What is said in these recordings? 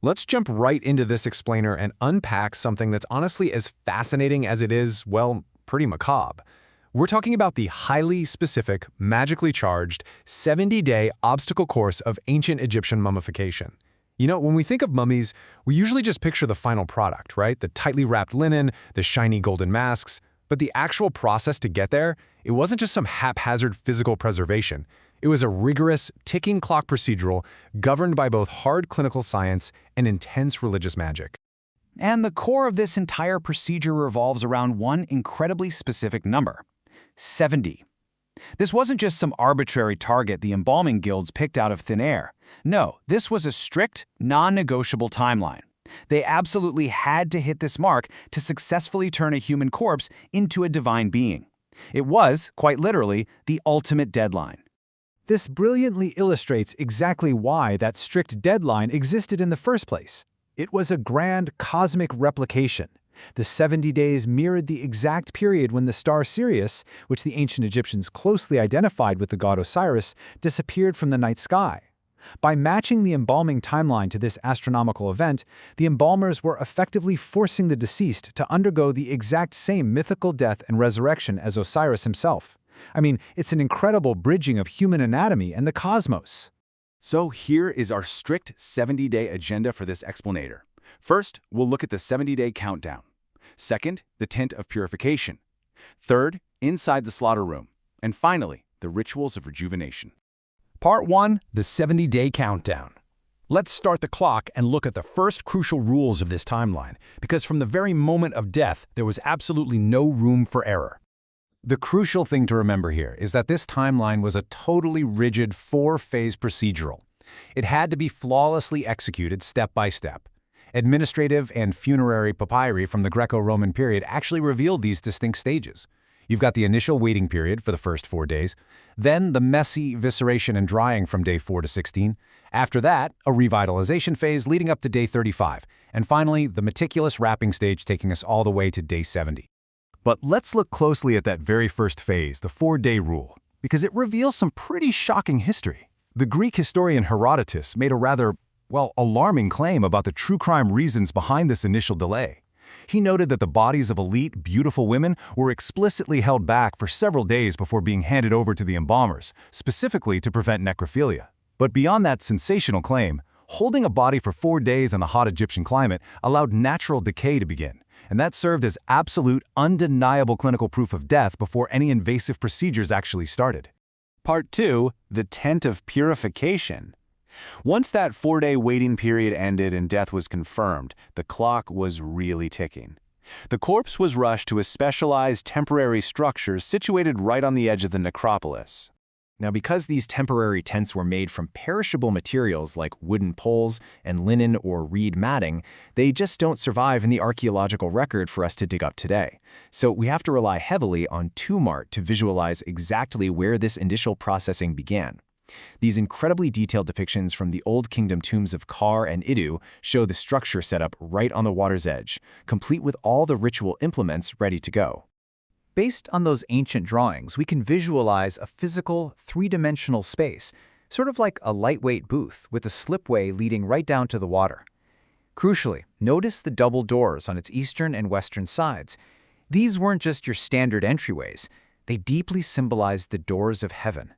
Let's jump right into this explainer and unpack something that's honestly as fascinating as it is, well, pretty macabre. We're talking about the highly specific, magically charged, 70-day obstacle course of ancient Egyptian mummification. You know, when we think of mummies, we usually just picture the final product, right? The tightly wrapped linen, the shiny golden masks. But the actual process to get there, it wasn't just some haphazard physical preservation. It was a rigorous, ticking clock procedural governed by both hard clinical science and intense religious magic. And the core of this entire procedure revolves around one incredibly specific number: 70. This wasn't just some arbitrary target the embalming guilds picked out of thin air. No, this was a strict, non-negotiable timeline. They absolutely had to hit this mark to successfully turn a human corpse into a divine being. It was, quite literally, the ultimate deadline. This brilliantly illustrates exactly why that strict deadline existed in the first place. It was a grand cosmic replication. The 70 days mirrored the exact period when the star Sirius, which the ancient Egyptians closely identified with the god Osiris, disappeared from the night sky. By matching the embalming timeline to this astronomical event, the embalmers were effectively forcing the deceased to undergo the exact same mythical death and resurrection as Osiris himself. I mean, it's an incredible bridging of human anatomy and the cosmos. So here is our strict 70-day agenda for this explanator. First, we'll look at the 70-day countdown. Second, the tent of purification. Third, inside the slaughter room. And finally, the rituals of rejuvenation. Part 1, the 70-day countdown. Let's start the clock and look at the first crucial rules of this timeline, because from the very moment of death, there was absolutely no room for error. The crucial thing to remember here is that this timeline was a totally rigid 4-phase procedural. It had to be flawlessly executed step by step. Administrative and funerary papyri from the Greco-Roman period actually revealed these distinct stages. You've got the initial waiting period for the first 4 days, then the messy visceration and drying from day 4 to 16. After that, a revitalization phase leading up to day 35, and finally, the meticulous wrapping stage taking us all the way to day 70. But let's look closely at that very first phase, the 4-day rule, because it reveals some pretty shocking history. The Greek historian Herodotus made a rather, alarming claim about the true crime reasons behind this initial delay. He noted that the bodies of elite, beautiful women were explicitly held back for several days before being handed over to the embalmers, specifically to prevent necrophilia. But beyond that sensational claim, holding a body for 4 days in the hot Egyptian climate allowed natural decay to begin, and that served as absolute, undeniable clinical proof of death before any invasive procedures actually started. Part 2, the tent of purification. Once that 4-day waiting period ended and death was confirmed, the clock was really ticking. The corpse was rushed to a specialized temporary structure situated right on the edge of the necropolis. Now, because these temporary tents were made from perishable materials like wooden poles and linen or reed matting, they just don't survive in the archaeological record for us to dig up today. So we have to rely heavily on tomb art to visualize exactly where this initial processing began. These incredibly detailed depictions from the Old Kingdom tombs of Kar and Idu show the structure set up right on the water's edge, complete with all the ritual implements ready to go. Based on those ancient drawings, we can visualize a physical, three-dimensional space, sort of like a lightweight booth with a slipway leading right down to the water. Crucially, notice the double doors on its eastern and western sides. These weren't just your standard entryways. They deeply symbolized the doors of heaven.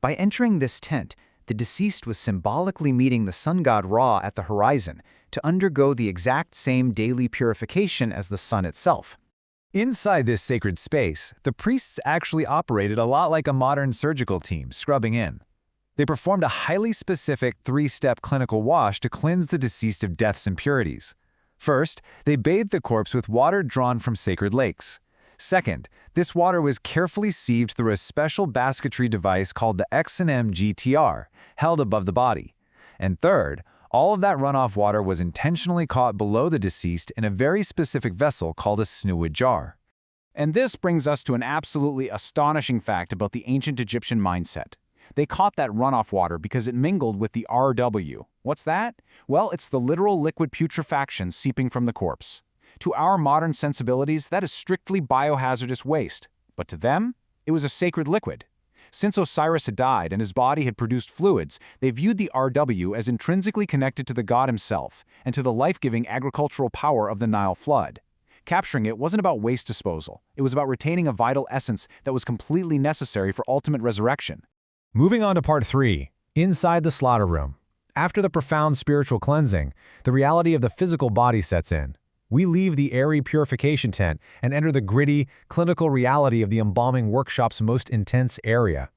By entering this tent, the deceased was symbolically meeting the sun god Ra at the horizon to undergo the exact same daily purification as the sun itself. Inside this sacred space, the priests actually operated a lot like a modern surgical team scrubbing in. They performed a highly specific 3-step clinical wash to cleanse the deceased of death's impurities. First, they bathed the corpse with water drawn from sacred lakes. Second, this water was carefully sieved through a special basketry device called the X&M GTR, held above the body. And third, all of that runoff water was intentionally caught below the deceased in a very specific vessel called a snewwood jar. And this brings us to an absolutely astonishing fact about the ancient Egyptian mindset. They caught that runoff water because it mingled with the RW. What's that? Well, it's the literal liquid putrefaction seeping from the corpse. To our modern sensibilities, that is strictly biohazardous waste. But to them, it was a sacred liquid. Since Osiris had died and his body had produced fluids, they viewed the RW as intrinsically connected to the god himself and to the life-giving agricultural power of the Nile flood. Capturing it wasn't about waste disposal. It was about retaining a vital essence that was completely necessary for ultimate resurrection. Moving on to part 3, inside the slaughter room. After the profound spiritual cleansing, the reality of the physical body sets in. We leave the airy purification tent and enter the gritty, clinical reality of the embalming workshop's most intense area.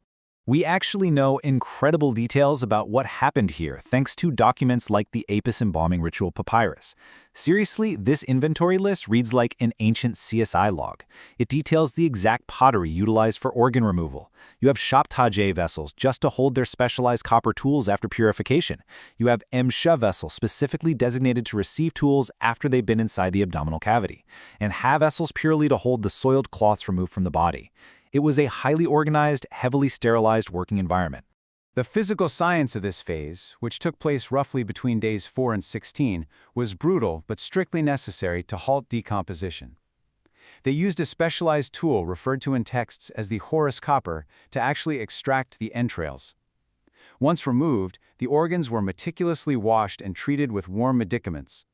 We actually know incredible details about what happened here thanks to documents like the Apis embalming ritual papyrus. Seriously, this inventory list reads like an ancient CSI log. It details the exact pottery utilized for organ removal. You have Shabtajeh vessels just to hold their specialized copper tools after purification. You have Msha vessels specifically designated to receive tools after they've been inside the abdominal cavity, and Ha vessels purely to hold the soiled cloths removed from the body. It was a highly organized, heavily sterilized working environment. The physical science of this phase, which took place roughly between days 4 and 16, was brutal but strictly necessary to halt decomposition. They used a specialized tool referred to in texts as the Horus copper to actually extract the entrails. Once removed, the organs were meticulously washed and treated with warm medicaments.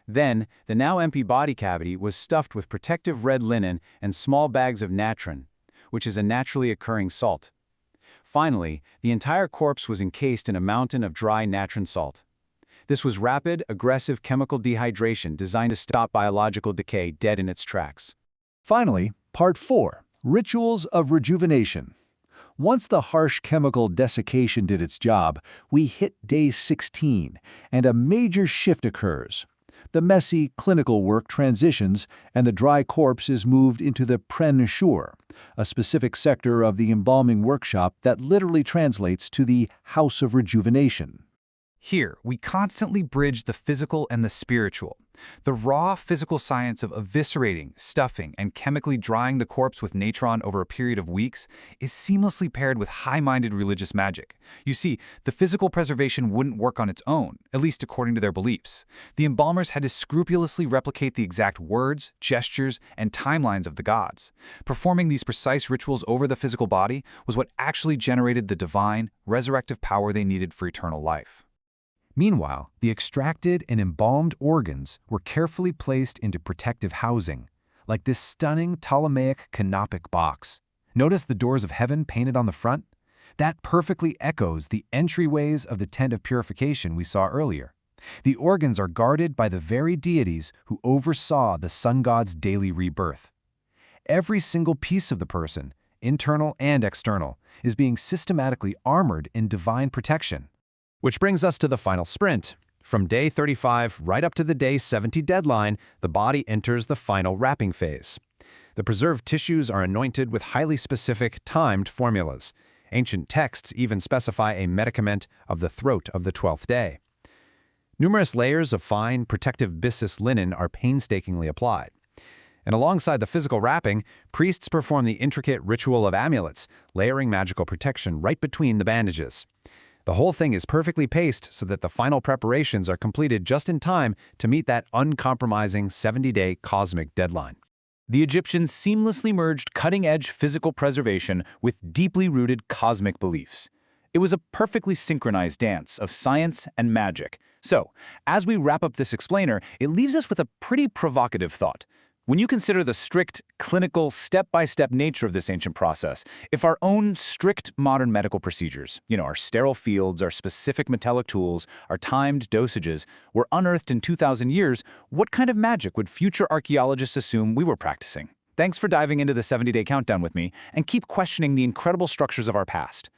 Then, the now empty body cavity was stuffed with protective red linen and small bags of natron, which is a naturally occurring salt. Finally, the entire corpse was encased in a mountain of dry natron salt. This was rapid, aggressive chemical dehydration designed to stop biological decay dead in its tracks. Finally, part 4, rituals of rejuvenation. Once the harsh chemical desiccation did its job, we hit day 16, and a major shift occurs. The messy, clinical work transitions, and the dry corpse is moved into the pren shur, a specific sector of the embalming workshop that literally translates to the House of Rejuvenation. Here, we constantly bridge the physical and the spiritual. The raw physical science of eviscerating, stuffing, and chemically drying the corpse with natron over a period of weeks is seamlessly paired with high-minded religious magic. You see, the physical preservation wouldn't work on its own, at least according to their beliefs. The embalmers had to scrupulously replicate the exact words, gestures, and timelines of the gods. Performing these precise rituals over the physical body was what actually generated the divine, resurrective power they needed for eternal life. Meanwhile, the extracted and embalmed organs were carefully placed into protective housing, like this stunning Ptolemaic canopic box. Notice the doors of heaven painted on the front? That perfectly echoes the entryways of the tent of purification we saw earlier. The organs are guarded by the very deities who oversaw the sun god's daily rebirth. Every single piece of the person, internal and external, is being systematically armored in divine protection. Which brings us to the final sprint. From day 35 right up to the day 70 deadline, the body enters the final wrapping phase. The preserved tissues are anointed with highly specific, timed formulas. Ancient texts even specify a medicament of the throat of the 12th day. Numerous layers of fine, protective byssus linen are painstakingly applied. And alongside the physical wrapping, priests perform the intricate ritual of amulets, layering magical protection right between the bandages. The whole thing is perfectly paced so that the final preparations are completed just in time to meet that uncompromising 70-day cosmic deadline. The Egyptians seamlessly merged cutting-edge physical preservation with deeply rooted cosmic beliefs. It was a perfectly synchronized dance of science and magic. So, as we wrap up this explainer, it leaves us with a pretty provocative thought. When you consider the strict, clinical, step-by-step nature of this ancient process, if our own strict modern medical procedures, our sterile fields, our specific metallic tools, our timed dosages, were unearthed in 2,000 years, what kind of magic would future archaeologists assume we were practicing? Thanks for diving into the 70-day countdown with me, and keep questioning the incredible structures of our past.